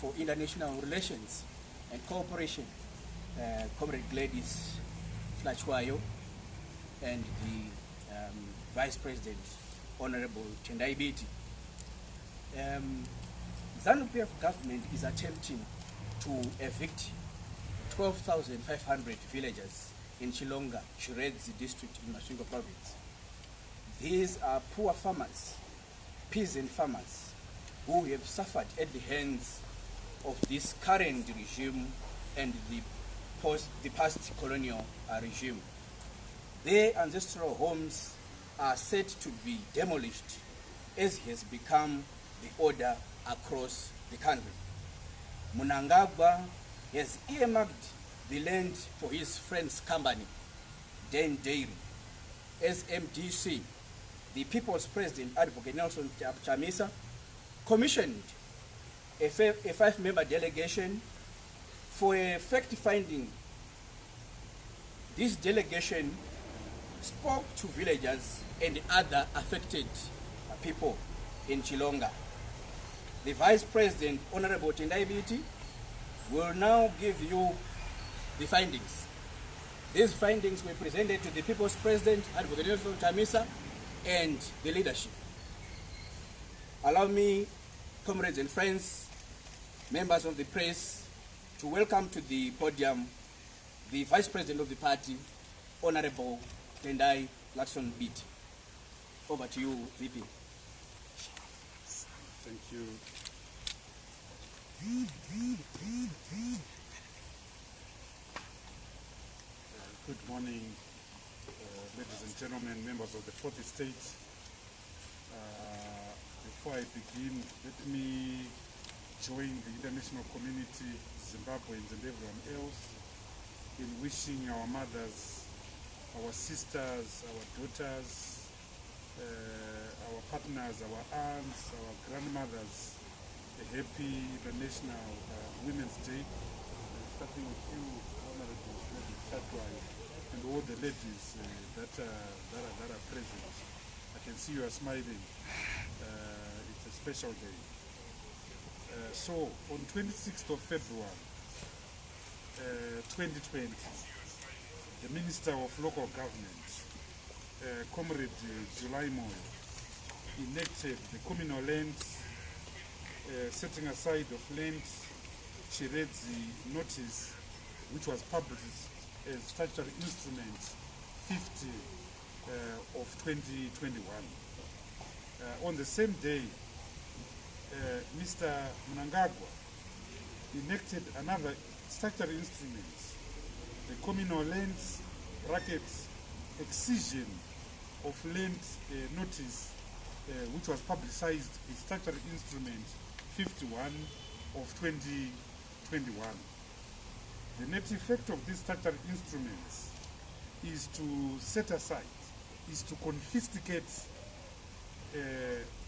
for International Relations and Cooperation, Comrade Gladys Flachwayo, and the Vice President, Honorable Tendai Biti. Zanu-PF government is attempting to evict 12,500 villagers in Chilonga, Chiredzi district in Masvingo province. These are poor farmers, peasant farmers, who have suffered at the hands of this current regime and the past colonial regime. Their ancestral homes are said to be demolished, as has become the order across the country. Mnangagwa has earmarked the land for his friend's company, Den Dairy. As MDC, the People's President, Advocate Nelson Chamisa, commissioned a 5-member delegation for a fact-finding. This delegation spoke to villagers and other affected people in Chilonga. The Vice President, Honorable Tendai Biti, will now give you the findings. These findings were presented to the People's President, Advocate Nelson Chamisa, and the leadership. Allow me, comrades and friends, members of the press, to welcome to the podium the Vice President of the party, Honorable Tendai Lakson Biti. Over to you, VP. Thank you. Good morning, ladies and gentlemen, members of the 4th Estate. Before I begin, let me join the international community, Zimbabweans and everyone else, in wishing our mothers, our sisters, our daughters, our partners, our aunts, our grandmothers, a happy International Women's Day, starting with you, Honorable Shatwai, and all the ladies that are present. I can see you are smiling. It's a special day. So, on 26th of February 2020, the Minister of Local Government, Comrade July Moyo, enacted the communal land setting aside of land Chiredzi notice, which was published as Statutory Instrument 50 of 2021. On the same day, Mr. Mnangagwa enacted another statutory instrument, the communal lands brackets excision of land notice, which was publicized in Statutory Instrument 51 of 2021. The net effect of these statutory instruments is to set aside, is to confiscate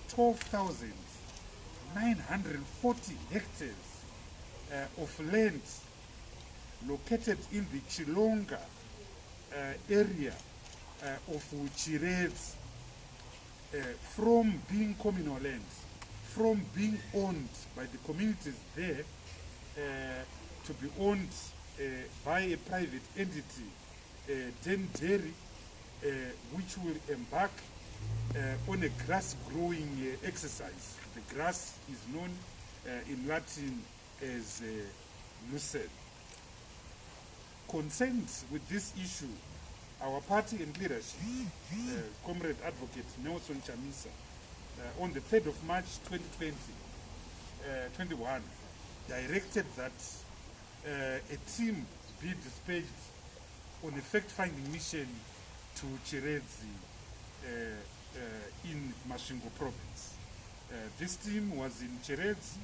12,940 hectares of land located in the Chilonga area of Chiredzi, from being communal land, from being owned by the communities there, to be owned by a private entity, Den Dairy, which will embark on a grass growing exercise. The grass is known in Latin as lucerne. Concerned with this issue, our party and leadership, Comrade Advocate Nelson Chamisa, on the 3rd of March 2021, directed that a team be dispatched on a fact-finding mission to Chiredzi in Masvingo province. This team was in Chiredzi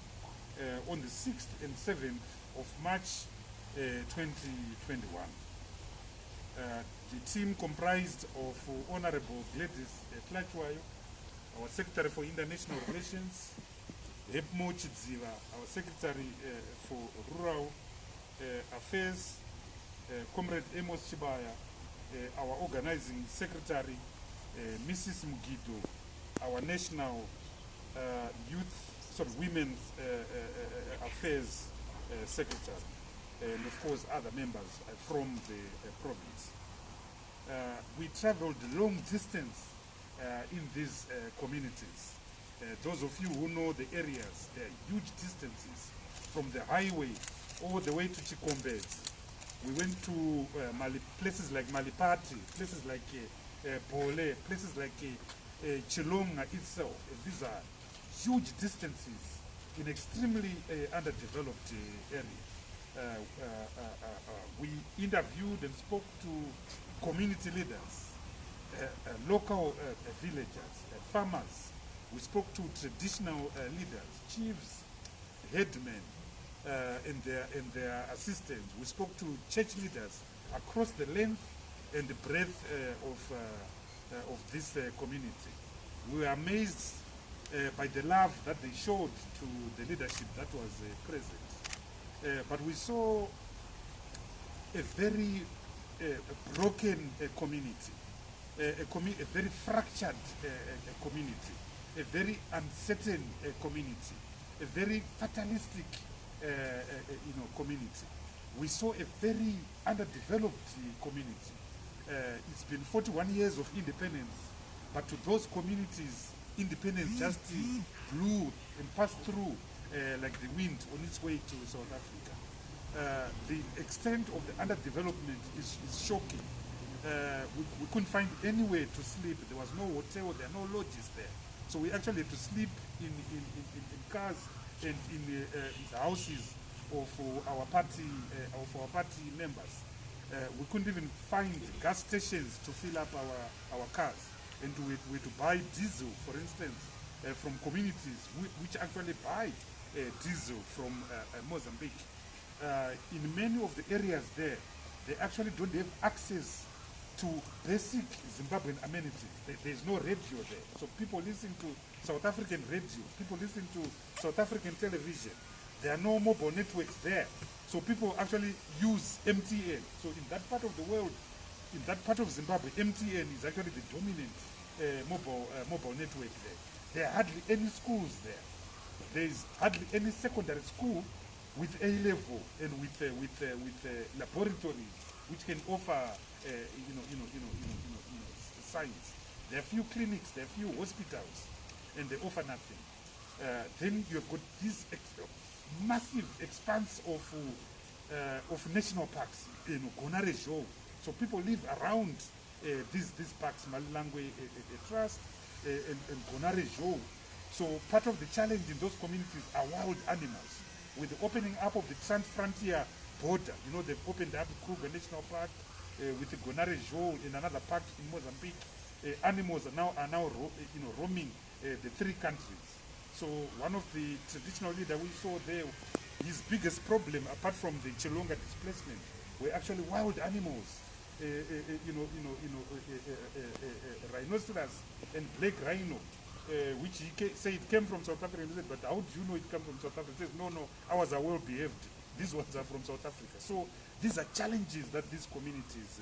on the 6th and 7th of March 2021. The team comprised of Honorable Gladys Flachwayo, our Secretary for International Relations, Hepmo Chidziva, our Secretary for Rural Affairs, Comrade Amos Chibaya, our Organizing Secretary, Mrs. Mugido, our National Youth Women's Affairs Secretary, and of course other members from the province. We traveled long distance in these communities. Those of you who know the areas, there are huge distances from the highway all the way to Chikombezi. We went to places like Malipati, places like Pole, places like Chilonga itself. These are huge distances in extremely underdeveloped area. We interviewed and spoke to community leaders, local villagers, farmers. We spoke to traditional leaders, chiefs, headmen, and their assistants. We spoke to church leaders across the length and the breadth of this community. We were amazed by the love that they showed to the leadership that was present. But we saw a very broken community, a very fractured community, a very uncertain community, a very fatalistic community. We saw a very underdeveloped community. It's been 41 years of independence, but to those communities, independence just blew and passed through like the wind on its way to South Africa. The extent of the underdevelopment is shocking. We couldn't find anywhere to sleep. There was no hotel, there are no lodges there. So we actually had to sleep in cars and in the houses of our party members. We couldn't even find gas stations to fill up our cars, and we had to buy diesel, for instance, from communities which actually buy diesel from Mozambique. In many of the areas there, they actually don't have access to basic Zimbabwean amenities. There's no radio there. So people listen to South African radio, people listen to South African television. There are no mobile networks there. So people actually use MTN. So in that part of the world, in that part of Zimbabwe, MTN is actually the dominant mobile network there. There are hardly any schools there. There is hardly any secondary school with A-level and with laboratories which can offer science. There are few clinics, there are few hospitals, and they offer nothing. Then you have got this massive expanse of national parks, Gonare Joe. So people live around these parks, Malilangwe Trust and Gonare Joe. So part of the challenge in those communities are wild animals. With the opening up of the Trans-Frontier border, they've opened up Kruger National Park with the Gonare Joe in another park in Mozambique. Animals are now roaming the three countries. So one of the traditional leaders we saw there, his biggest problem, apart from the Chilonga displacement, were actually wild animals. Rhinoceros and black rhino, which he said came from South Africa. He said, but how do you know it came from South Africa? He says, no, ours are well behaved. These ones are from South Africa. So these are challenges that these communities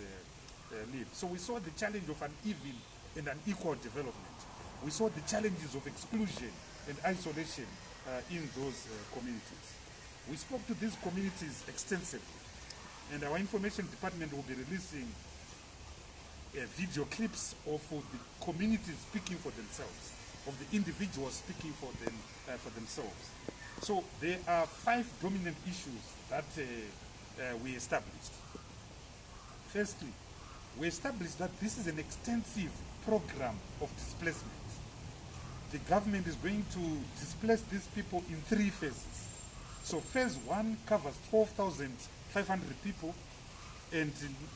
live. So we saw the challenge of uneven and unequal development. We saw the challenges of exclusion and isolation in those communities. We spoke to these communities extensively, and our information department will be releasing video clips of the communities speaking for themselves, of the individuals speaking for themselves. So there are 5 dominant issues that we established. Firstly, we established that this is an extensive program of displacement. The government is going to displace these people in 3 phases. So phase 1 covers 12,500 people, and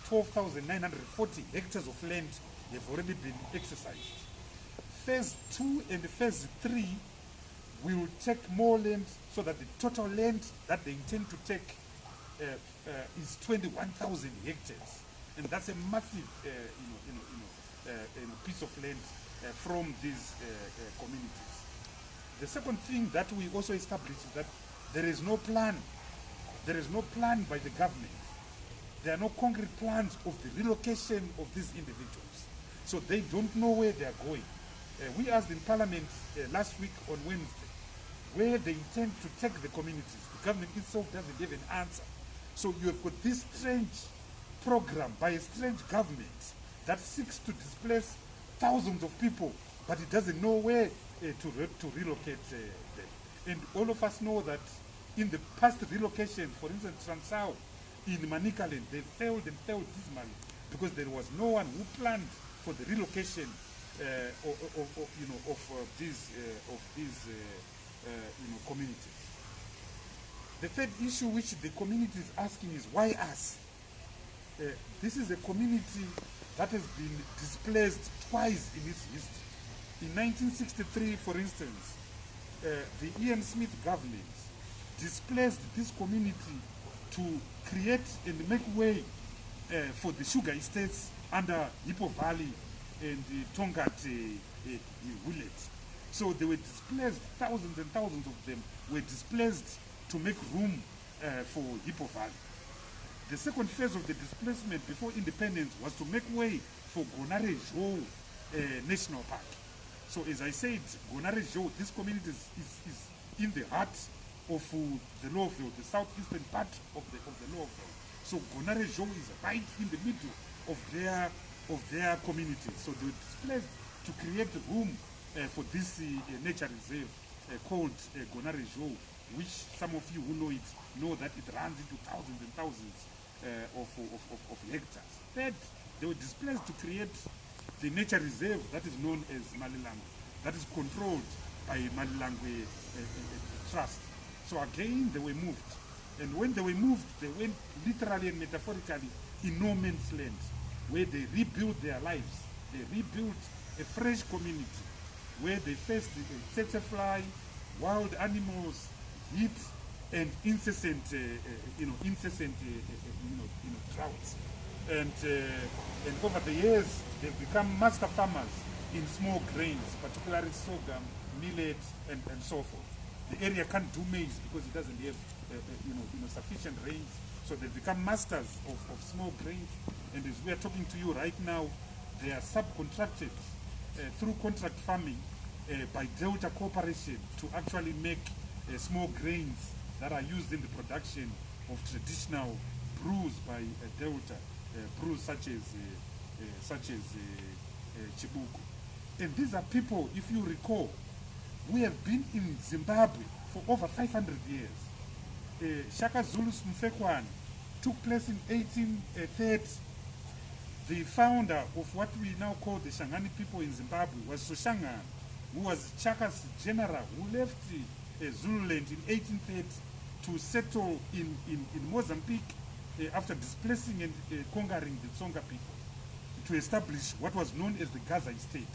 12,940 hectares of land have already been exercised. Phase 2 and phase 3 will take more land, so that the total land that they intend to take is 21,000 hectares, and that's a massive piece of land from these communities. The second thing that we also established is that there is no plan. There is no plan by the government. There are no concrete plans of the relocation of these individuals. So they don't know where they are going. We asked in Parliament last week on Wednesday where they intend to take the communities. The government itself doesn't have an answer. So you have got this strange program by a strange government that seeks to displace thousands of people, but it doesn't know where to relocate them. And all of us know that in the past relocation, for instance, Transao in Manicaland, they failed dismally because there was no one who planned for the relocation of these communities. The third issue which the community is asking is, why us? This is a community that has been displaced twice in its history. In 1963, for instance, the Ian Smith government displaced this community to create and make way for the sugar estates under Hippo Valley and the Tongat village. So they were displaced, thousands and thousands of them were displaced to make room for Hippo Valley. The second phase of the displacement before independence was to make way for Gonare Jo National Park. So as I said, Gonare Jo, this community is in the heart of the Lowville, the southeastern part of the Lowville. So Gonare Jo is right in the middle of their community. So they were displaced to create room for this nature reserve called Gonare Jo, which some of you who know it know that it runs into thousands and thousands of hectares. Third, they were displaced to create the nature reserve that is known as Malilangwe, that is controlled by Malilangwe Trust. So again, they were moved. And when they were moved, they went literally and metaphorically in no man's land, where they rebuilt their lives. They rebuilt a fresh community, where they faced tsetse fly, wild animals, heat, and incessant droughts. And over the years, they've become master farmers in small grains, particularly sorghum, millet, and so forth. The area can't do maize because it doesn't have sufficient rains. So they've become masters of small grains. And as we are talking to you right now, they are subcontracted through contract farming by Delta Corporation to actually make small grains that are used in the production of traditional brews by Delta, brews such as Chibuku. And these are people, if you recall, we have been in Zimbabwe for over 500 years. Shaka Zulu's Mfekwan took place in 1830. The founder of what we now call the Shangani people in Zimbabwe was Soshanga, who was Chaka's general, who left Zululand in 1830 to settle in Mozambique after displacing and conquering the Tsonga people, to establish what was known as the Gaza Estate.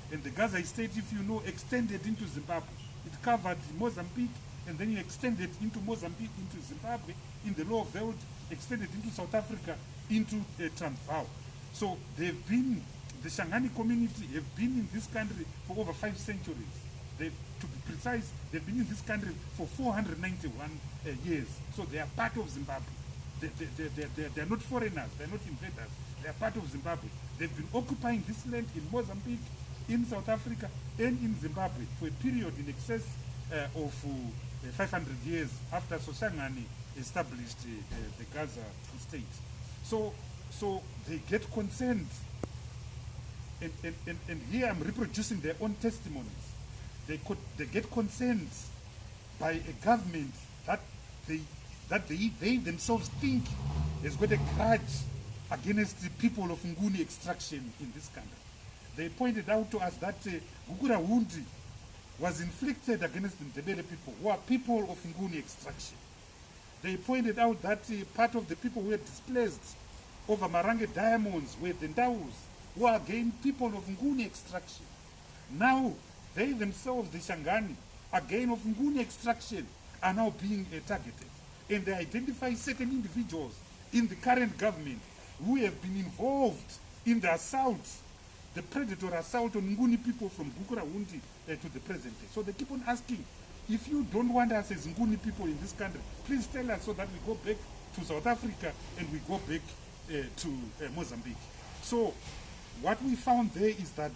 And the Gaza Estate, if you know, extended into Zimbabwe. It covered Mozambique, and then it extended into Mozambique, into Zimbabwe, in the Lower Veld, extended into South Africa, into Transvaal. So they've been, the Shangani community have been in this country for over 5 centuries. To be precise, they've been in this country for 491 years. So they are part of Zimbabwe. They're not foreigners, they're not invaders, they're part of Zimbabwe. They've been occupying this land in Mozambique, in South Africa, and in Zimbabwe for a period in excess of 500 years after Soshangani established the Gaza state. So they get consent, and here I'm reproducing their own testimonies. They get consent by a government that they themselves think has got a grudge against the people of Nguni extraction in this country. They pointed out to us that Gugura Wundi was inflicted against the Ndebele people, who are people of Nguni extraction. They pointed out that part of the people who were displaced over Marange diamonds were the Ndaus, who are again people of Nguni extraction. Now, they themselves, the Shangani, again of Nguni extraction, are now being targeted. And they identify certain individuals in the current government who have been involved in the assaults, the predatory assault on Nguni people from Gukura Wundi to the present day. So they keep on asking, if you don't want us as Nguni people in this country, please tell us so that we go back to South Africa and we go back to Mozambique. So what we found there is that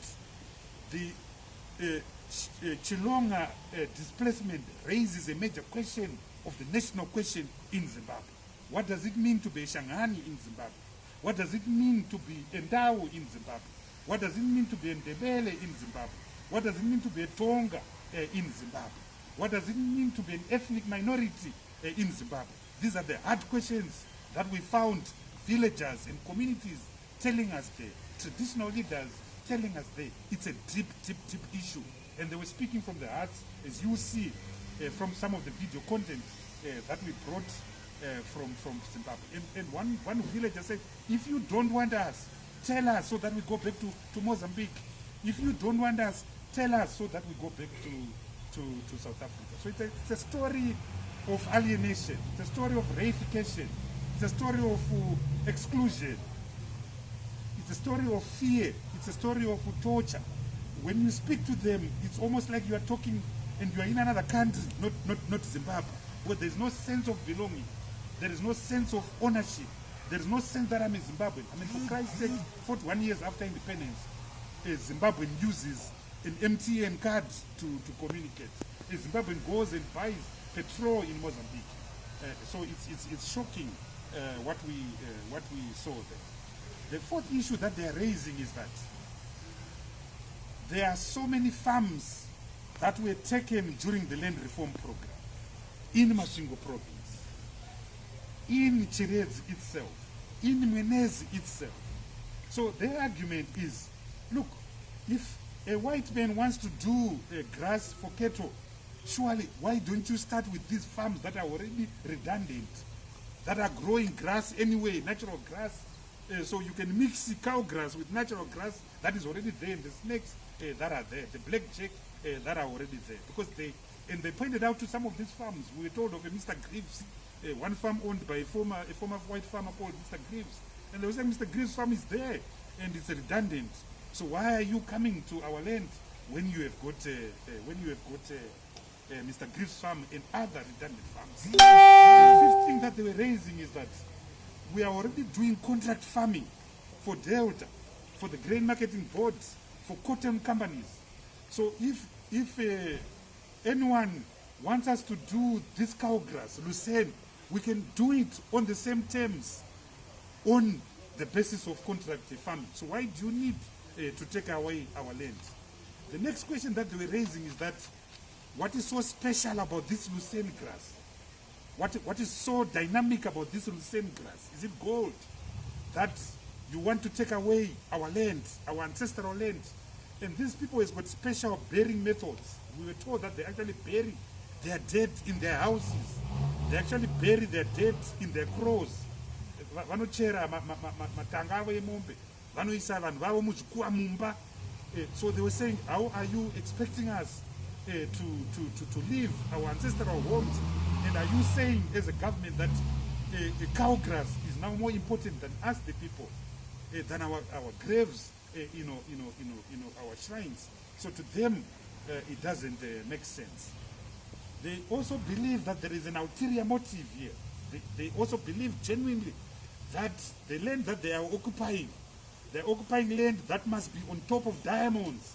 the Chilonga displacement raises a major question of the national question in Zimbabwe. What does it mean to be a Shangani in Zimbabwe? What does it mean to be a Ndau in Zimbabwe? What does it mean to be a Ndebele in Zimbabwe? What does it mean to be a Tonga in Zimbabwe? What does it mean to be an ethnic minority in Zimbabwe? These are the hard questions that we found villagers and communities telling us there, traditional leaders telling us there. It's a deep, deep, deep issue. And they were speaking from their hearts, as you see from some of the video content that we brought from Zimbabwe. And one villager said, if you don't want us, tell us so that we go back to Mozambique. If you don't want us, tell us so that we go back to South Africa. So it's a story of alienation. It's a story of reification. It's a story of exclusion. It's a story of fear. It's a story of torture. When you speak to them, it's almost like you are talking and you are in another country, not Zimbabwe, where there's no sense of belonging. There is no sense of ownership. There is no sense that I'm a Zimbabwean. I mean, for Christ's sake, 41 years after independence, a Zimbabwean uses an MTN card to communicate. A Zimbabwean goes and buys petrol in Mozambique. So it's shocking what we saw there. The fourth issue that they are raising is that there are so many farms that were taken during the land reform program in Masvingo province, in Chiredzi itself, in Mwenezi itself. So their argument is, look, if a white man wants to do grass for cattle, surely why don't you start with these farms that are already redundant, that are growing grass anyway, natural grass, so you can mix the cow grass with natural grass that is already there, and the snakes that are there, the blackjack that are already there. Because they pointed out to some of these farms. We were told of a Mr. Greaves, one farm owned by a former white farmer called Mr. Greaves. And they were saying Mr. Greaves' farm is there and it's redundant. So why are you coming to our land when you have got Mr. Greaves' farm and other redundant farms? The fifth thing that they were raising is that we are already doing contract farming for Delta, for the grain marketing boards, for cotton companies. So if anyone wants us to do this cow grass, Lucerne, we can do it on the same terms on the basis of contract farming. So why do you need to take away our land? The next question that they were raising is that what is so special about this Lucerne grass? What is so dynamic about this Lucerne grass? Is it gold that you want to take away our land, our ancestral land? And these people have got special burying methods. We were told that they actually bury their dead in their houses. They actually bury their dead in their crows. Vanochera matanga avo emombe, vanoisa vanhu vavo muzvikuwa mumba. So they were saying, how are you expecting us to leave our ancestral homes? And are you saying as a government that cow grass is now more important than us, the people, than our graves, our shrines? So to them, it doesn't make sense. They also believe that there is an ulterior motive here. They also believe genuinely that the land that they are occupying, they're occupying land that must be on top of diamonds,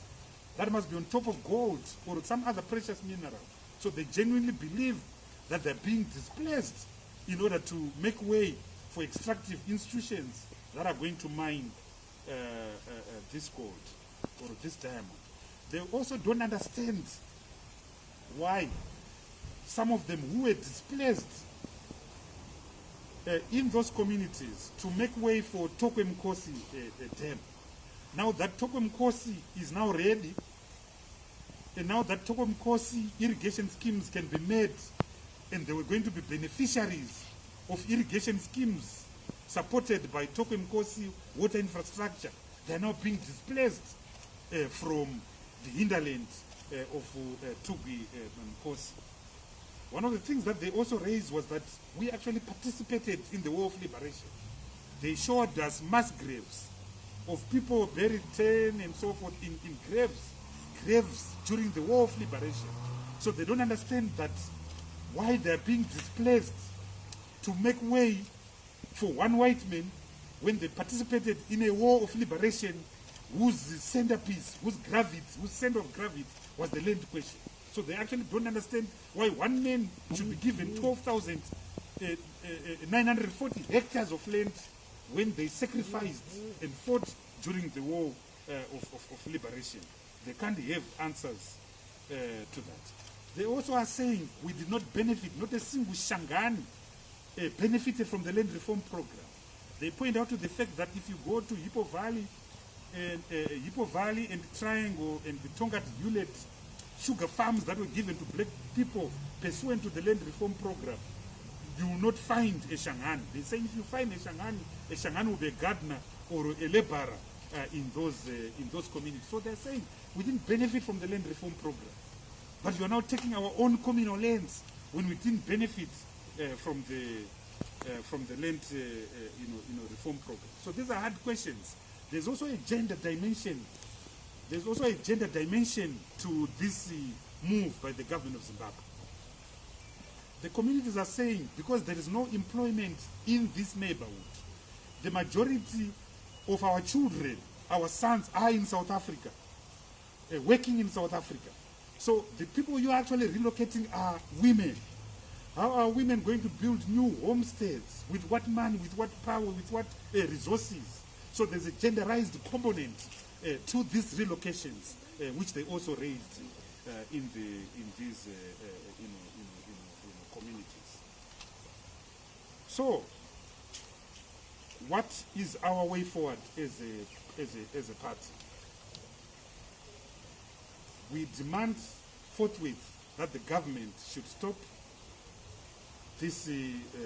that must be on top of gold or some other precious mineral. So they genuinely believe that they're being displaced in order to make way for extractive institutions that are going to mine this gold or this diamond. They also don't understand why some of them who were displaced in those communities to make way for Tokwe Mkosi dam. Now that Tokwe Mkosi is now ready, and now that Tokwe Mkosi irrigation schemes can be made, and they were going to be beneficiaries of irrigation schemes supported by Tokwe Mkosi water infrastructure, they are now being displaced from the hinterland of Tokwe Mkosi. One of the things that they also raised was that we actually participated in the War of Liberation. They showed us mass graves of people buried 10 and so forth in graves during the War of Liberation. So they don't understand that why they're being displaced to make way for one white man when they participated in a war of liberation whose centerpiece, whose center of gravity was the land question. So they actually don't understand why one man should be given 12,940 hectares of land when they sacrificed and fought during the war of liberation. They can't have answers to that. They also are saying we did not benefit, not a single Shangani benefited from the land reform program. They point out to the fact that if you go to Hippo Valley and Triangle and the Tongat Hewlett sugar farms that were given to black people pursuant to the land reform program, you will not find a Shangani. They say if you find a Shangani will be a gardener or a laborer in those communities. So they're saying we didn't benefit from the land reform program, but you are now taking our own communal lands when we didn't benefit from the land reform program. So these are hard questions. There's also a gender dimension. There's also a gender dimension to this move by the government of Zimbabwe. The communities are saying because there is no employment in this neighborhood, the majority of our children, our sons, are in South Africa, working in South Africa. So the people you are actually relocating are women. How are women going to build new homesteads? With what money, with what power, with what resources? So there's a genderized component to these relocations, which they also raised in these communities. So, what is our way forward as a party? We demand forthwith that the government should stop this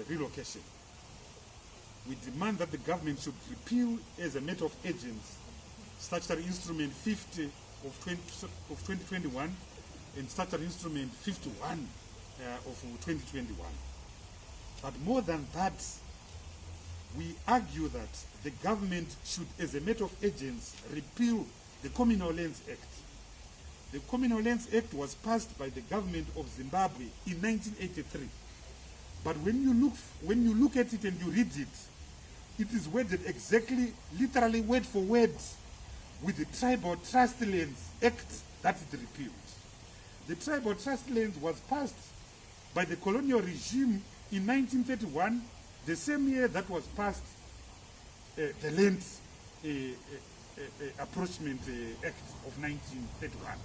relocation. We demand that the government should repeal as a matter of urgency Statutory Instrument 50 of 2021 and Statutory Instrument 51 of 2021. But more than that, we argue that the government should, as a matter of urgency, repeal the Communal Lands Act. The Communal Lands Act was passed by the government of Zimbabwe in 1983. But when you look at it and you read it, it is worded exactly, literally word for word, with the Tribal Trust Lands Act that it repealed. The Tribal Trust Lands was passed by the colonial regime in 1931, the same year that was passed the Land Approachment Act of 1931,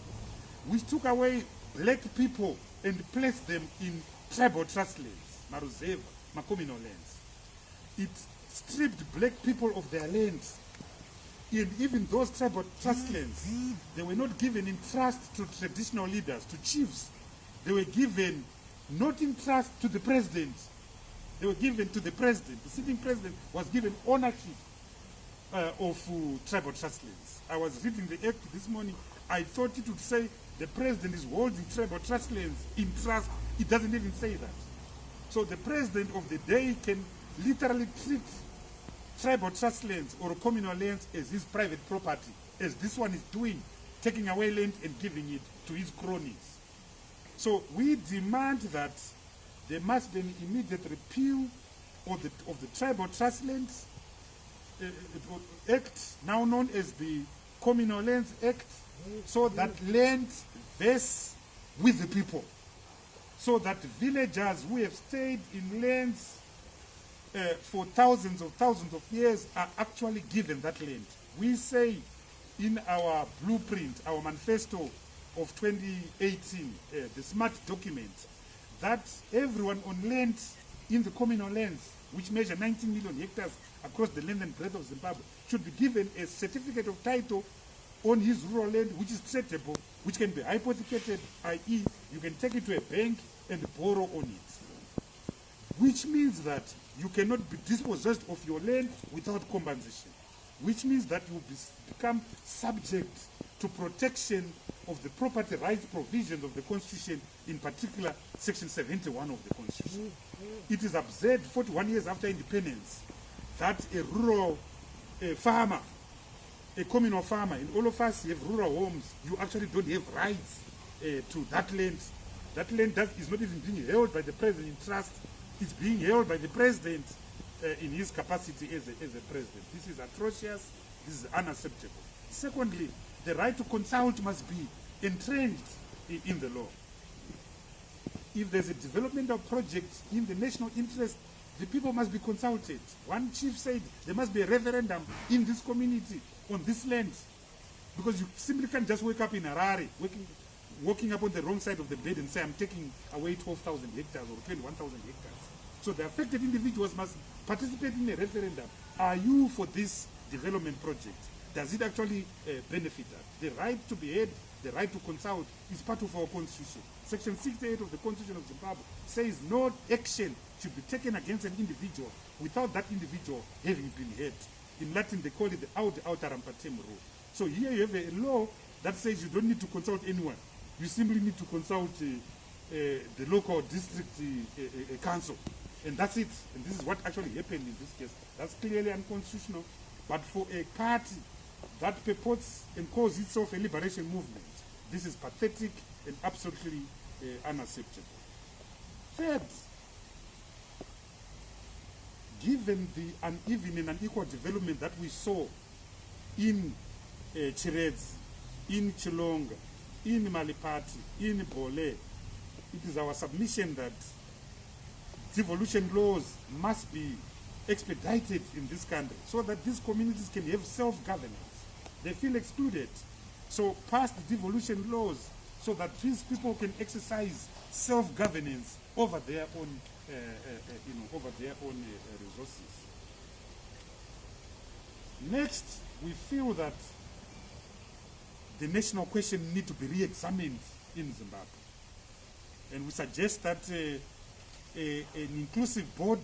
which took away black people and placed them in tribal trust lands, Maruzeva, Macommunal lands. It stripped black people of their lands. And even those tribal trust lands, they were not given in trust to traditional leaders, to chiefs. They were given not in trust to the president. They were given to the president. The sitting president was given ownership of tribal trust lands. I was reading the act this morning. I thought it would say the president is holding tribal trust lands in trust. It doesn't even say that. So the president of the day can literally treat tribal trust lands or communal lands as his private property, as this one is doing, taking away land and giving it to his cronies. So we demand that there must be an immediate repeal of the Tribal Trust Lands Act, now known as the Communal Lands Act, so that land vests with the people, so that villagers who have stayed in lands for thousands of years are actually given that land. We say in our blueprint, our manifesto of 2018, the SMART document, that everyone on land in the communal lands, which measure 19 million hectares across the length and breadth of Zimbabwe, should be given a certificate of title on his rural land, which is tradable, which can be hypothecated, i.e. you can take it to a bank and borrow on it. Which means that you cannot be dispossessed of your land without compensation. Which means that you become subject to protection of the property rights provisions of the Constitution, in particular Section 71 of the Constitution. It is absurd 41 years after independence that a rural farmer, a communal farmer, and all of us have rural homes, you actually don't have rights to that land. That land is not even being held by the president in trust. It's being held by the president in his capacity as a president. This is atrocious. This is unacceptable. Secondly, the right to consult must be entrenched in the law. If there's a developmental project in the national interest, the people must be consulted. One chief said there must be a referendum in this community on this land, because you simply can't just wake up in Harare, walking up on the wrong side of the bed and say, I'm taking away 12,000 hectares or 21,000 hectares. So the affected individuals must participate in a referendum. Are you for this development project? Does it actually benefit us? The right to be heard, the right to consult is part of our constitution. Section 68 of the Constitution of Zimbabwe says no action should be taken against an individual without that individual having been heard. In Latin, they call it the aut alteram partem rule. So here you have a law that says you don't need to consult anyone. You simply need to consult the local district council. And that's it. And this is what actually happened in this case. That's clearly unconstitutional. But for a party that purports and calls itself a liberation movement, this is pathetic and absolutely unacceptable. Third, given the uneven and unequal development that we saw in Chirezi, in Chilonga, in Malipati, in Bole, it is our submission that devolution laws must be expedited in this country so that these communities can have self-governance. They feel excluded. So pass the devolution laws so that these people can exercise self-governance over their own, resources. Next, we feel that the national question needs to be re-examined in Zimbabwe. And we suggest that an inclusive body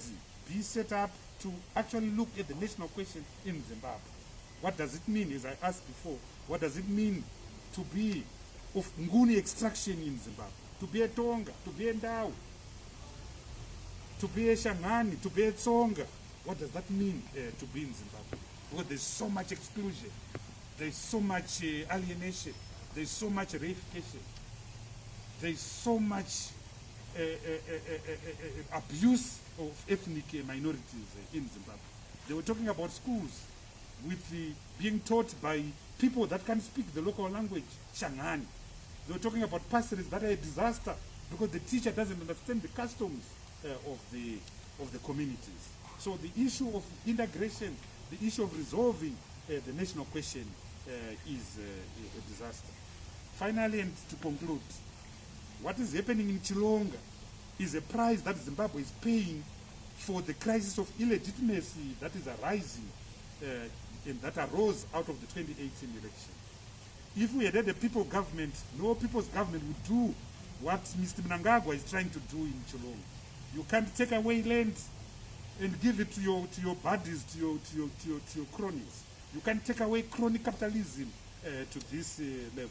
be set up to actually look at the national question in Zimbabwe. What does it mean, as I asked before, what does it mean to be of Nguni extraction in Zimbabwe? To be a Tonga, to be a Ndau, to be a Shangani, to be a Tsonga. What does that mean to be in Zimbabwe? Because there's so much exclusion, there's so much alienation, there's so much reification, there's so much abuse of ethnic minorities in Zimbabwe. They were talking about schools with being taught by people that can speak the local language, Shangani. They were talking about pastries that are a disaster because the teacher doesn't understand the customs of the communities. So the issue of integration, the issue of resolving the national question is a disaster. Finally, and to conclude, what is happening in Chilonga is a price that Zimbabwe is paying for the crisis of illegitimacy that is arising and that arose out of the 2018 election. If we had a people government, no people's government would do what Mr. Mnangagwa is trying to do in Chilonga. You can't take away land and give it to your buddies, to your cronies. You can't take away crony capitalism to this level.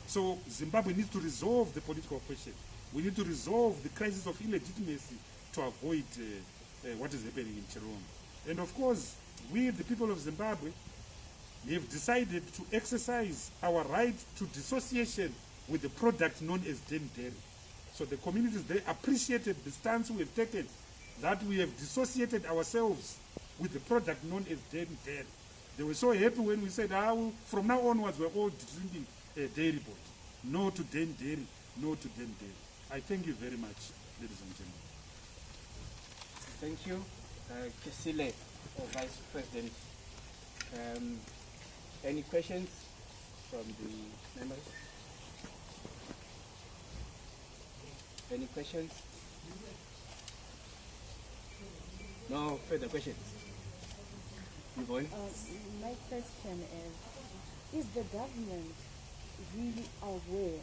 So Zimbabwe needs to resolve the political question. We need to resolve the crisis of illegitimacy to avoid what is happening in Chilonga. And of course, we, the people of Zimbabwe, have decided to exercise our right to dissociation with the product known as dairy. So the communities, they appreciated the stance we have taken, that we have dissociated ourselves with the product known as dairy. They were so happy when we said, from now onwards, we're all drinking dairy board. No to dairy, no to dairy. I thank you very much, ladies and gentlemen. Thank you, Kesile, or Vice President. Any questions from the members? Any questions? No further questions. Yvonne? My question is the government really aware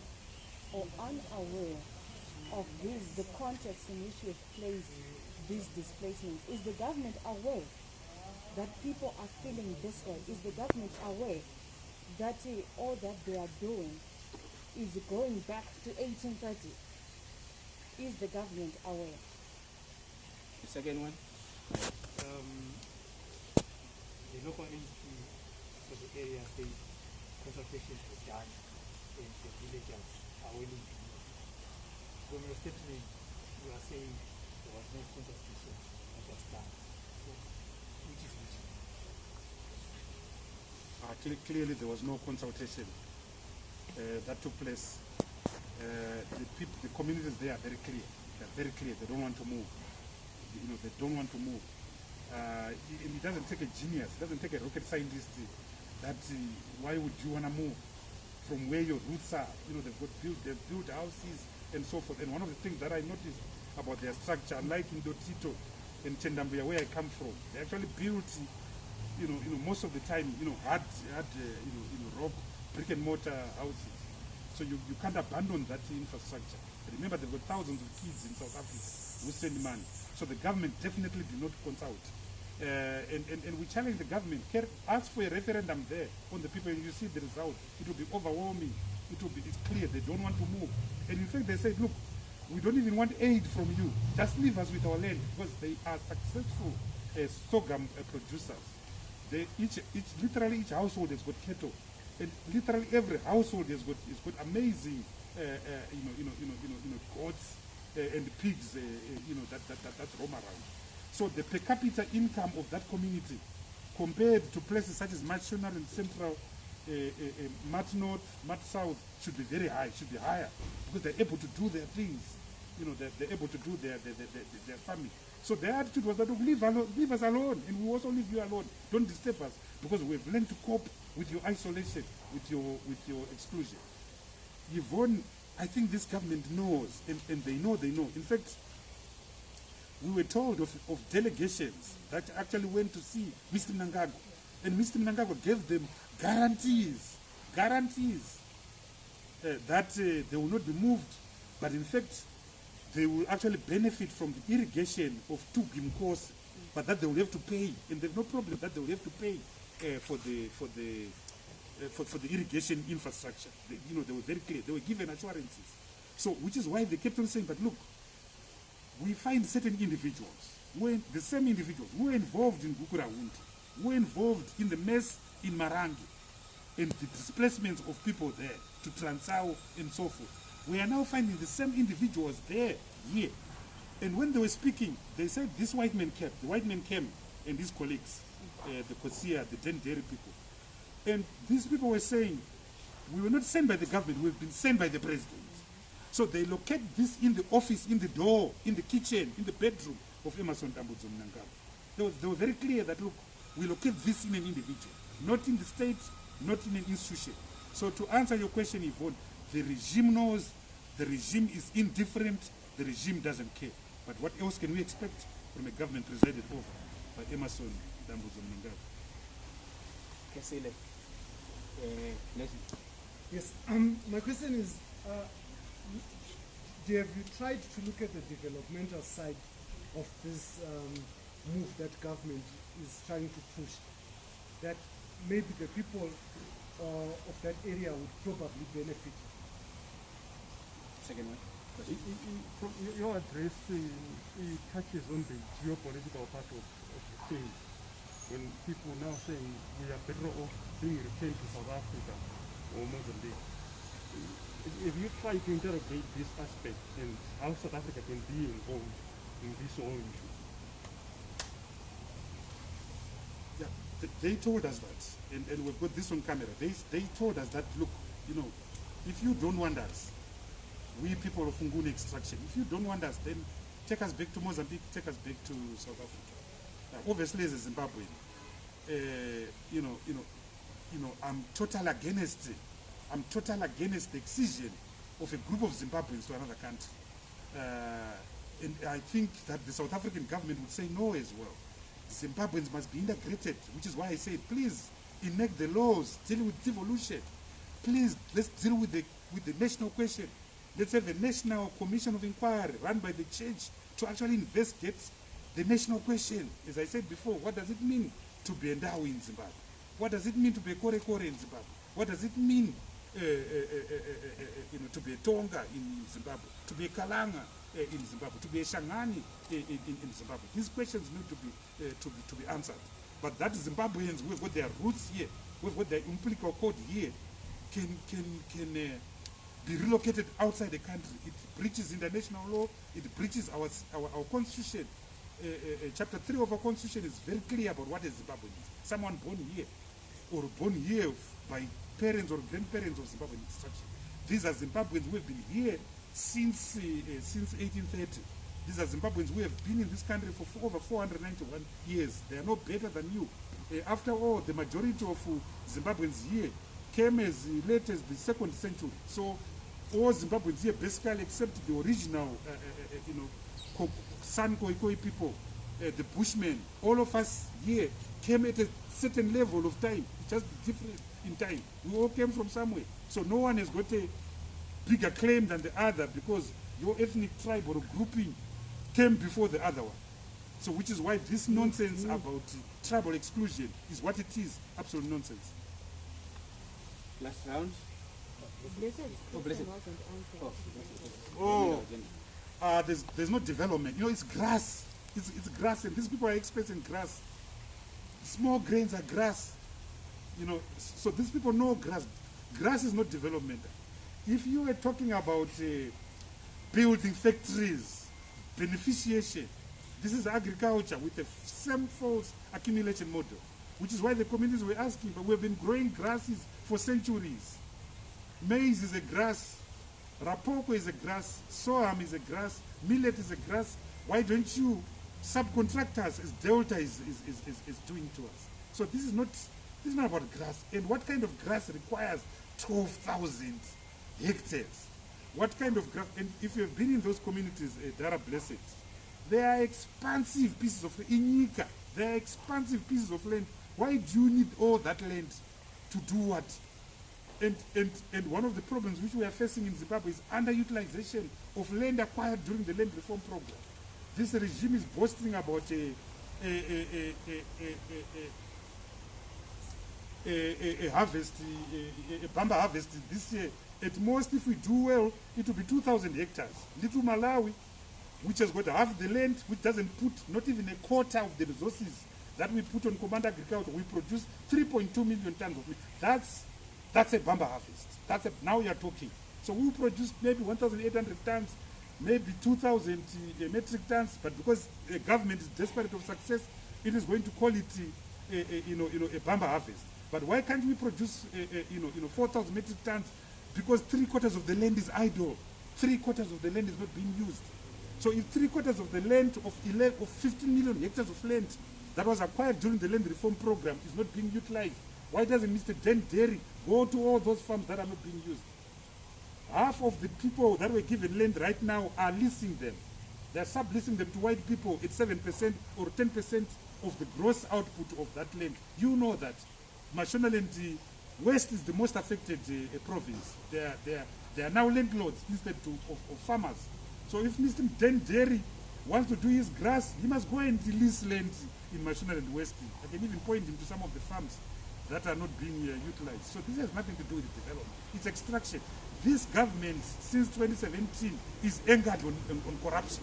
or unaware of the context in which you have placed these displacements? Is the government aware that people are feeling this way? Is the government aware that all that they are doing is going back to 1830? Is the government aware? The second one? The local entity for the area says consultation is done and the villagers are willing to move. From your statement, you are saying there was no consultation that was done. So, which is which? Clearly there was no consultation. that took place, the communities there are very clear. They're very clear. They don't want to move. You know, they don't want to move. It doesn't take a genius. It doesn't take a rocket scientist. Why would you want to move from where your roots are? You know, they've built houses and so forth. And one of the things that I noticed about their structure, unlike in Dotito and Chendambuya, where I come from, they actually built, most of the time, had rock, brick and mortar houses. So you can't abandon that infrastructure. Remember, they've got thousands of kids in South Africa who send money. So the government definitely do not consult. And we challenge the government, ask for a referendum there on the people, and you see the result. It will be overwhelming. It's clear they don't want to move. And in fact, they said, look, we don't even want aid from you. Just leave us with our land, because they are successful sorghum producers. Literally each household has got cattle, and literally every household has got amazing, goats and pigs, that roam around. So the per capita income of that community, compared to places such as Matshona and Central, Mat North, Mat South, should be very high, should be higher, because they're able to do their things. They're able to do their farming. So their attitude was that, leave us alone, and we also leave you alone. Don't disturb us, because we've learned to cope with your isolation, with your exclusion. Yvonne, I think this government knows, and they know. In fact, we were told of delegations that actually went to see Mr. Mnangagwa, and Mr. Mnangagwa gave them guarantees that they will not be moved, but in fact, they will actually benefit from the irrigation of 2 Gimkos, but that they will have to pay, and there's no problem that they will have to pay for the irrigation infrastructure. They were very clear. They were given assurances. So, which is why they kept on saying, but look, we find certain individuals, the same individuals who were involved in Gukurawundi, who were involved in the mess in Marangi, and the displacements of people there to Transao and so forth. We are now finding the same individuals there, here. And when they were speaking, they said this white man came. The white man came and his colleagues, the Kosia, the Denderi people. And these people were saying, we were not sent by the government, we've been sent by the president. So they locate this in the office, in the door, in the kitchen, in the bedroom of Emerson Tambudzo Mnangagwa. They were very clear that, look, we locate this in an individual, not in the state, not in an institution. So to answer your question, Yvonne, the regime knows, the regime is indifferent, the regime doesn't care. But what else can we expect from a government presided over by Emerson Tambudzo Mnangagwa? Kesile. Yes, my question is, have you tried to look at the developmental side of this move that government is trying to push, that maybe the people of that area would probably benefit? Second one. Your address touches on the geopolitical part of the thing. When people now saying we are better off being returned to South Africa or Mozambique, if you try to interrogate this aspect and how South Africa can be involved in this whole issue. Yeah, they told us that, and we've got this on camera. They told us that, look, if you don't want us, we people of Funguni extraction, if you don't want us, then take us back to Mozambique, take us back to South Africa. Obviously, as a Zimbabwean, I'm total against the excision of a group of Zimbabweans to another country. And I think that the South African government would say no as well. Zimbabweans must be integrated, which is why I say, please enact the laws, deal with devolution. Please, let's deal with the national question. Let's have a national commission of inquiry run by the church to actually investigate the national question. As I said before, what does it mean to be a Ndawi in Zimbabwe? What does it mean to be a Kore in Zimbabwe? What does it mean to be a Tonga in Zimbabwe, to be a Kalanga in Zimbabwe, to be a Shangani in Zimbabwe? These questions need to be answered. But that Zimbabweans who have got their roots here, who have got their umbilical cord here, can be relocated outside the country. It breaches international law. It breaches our constitution. Chapter 3 of our constitution is very clear about what a Zimbabwean is. Someone born here. or born here by parents or grandparents of Zimbabwean extraction. These are Zimbabweans who have been here since 1830. These are Zimbabweans who have been in this country for over 491 years. They are no better than you. After all, the majority of Zimbabweans here came as late as the 2nd century. So all Zimbabweans here, basically, except the original, San Khoikhoi people, the Bushmen, all of us here came at a certain level of time, just different in time. We all came from somewhere. So no one has got a bigger claim than the other because your ethnic tribe or grouping came before the other one. So which is why this nonsense about tribal exclusion is what it is, absolute nonsense. Last round. Blessed. Oh, Blessed. Wasn't answered. There's no development. It's grass. It's grass, and these people are experts in grass. Small grains are grass. So these people know grass. Grass is not development. If you were talking about building factories, beneficiation, this is agriculture with a same false accumulation model, which is why the communities were asking, but we've been growing grasses for centuries. Maize is a grass, rapoko is a grass, sorghum is a grass, millet is a grass. Why don't you subcontractors as Delta is doing to us? So this is not about grass. And what kind of grass requires 12,000 hectares? What kind of grass? And if you have been in those communities, that are blessed, they are expansive pieces of Inika. They are expansive pieces of land. Why do you need all that land to do what? And one of the problems which we are facing in Zimbabwe is underutilization of land acquired during the land reform program. This regime is boasting about a harvest, a bamba harvest this year. At most, if we do well, it will be 2,000 hectares. Little Malawi, which has got half the land, which doesn't put not even a quarter of the resources that we put on command agriculture, we produce 3.2 million tons of meat. That's a bamba harvest. Now you're talking. So we produce maybe 1,800 tons, maybe 2,000 metric tons, but because the government is desperate of success, it is going to call it a bamba harvest. But why can't we produce 4,000 metric tons? Because 3/4 of the land is idle. 3/4 of the land is not being used. So if 3/4 of the land of 15 million hectares of land that was acquired during the land reform program is not being utilized, why doesn't Mr. Den Derry go to all those farms that are not being used? Half of the people that were given land right now are leasing them. They are subleasing them to white people at 7% or 10% of the gross output of that land. You know that. Mashonaland West is the most affected province. They are now landlords instead of farmers. So if Mr. Den Derry wants to do his grass, he must go and lease land in Mashonaland West. I can even point him to some of the farms that are not being utilized. So this has nothing to do with development. It's extraction. This government, since 2017, is anchored on corruption.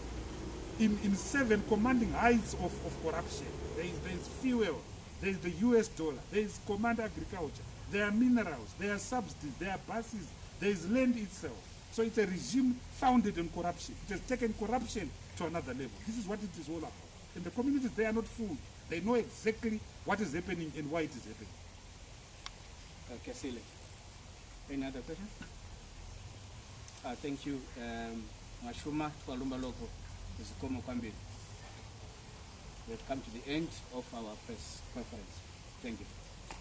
In 7 commanding heights of corruption. There is fuel, there is the US dollar, there is command agriculture, there are minerals, there are subsidies, there are buses, there is land itself. So it's a regime founded on corruption. It has taken corruption to another level. This is what it is all about. And the communities, they are not fooled. They know exactly what is happening and why it is happening. Kasile. Any other question? Thank you. Mashuma Twalumba Loko is Komo Kwambiri. We've come to the end of our press conference. Thank you.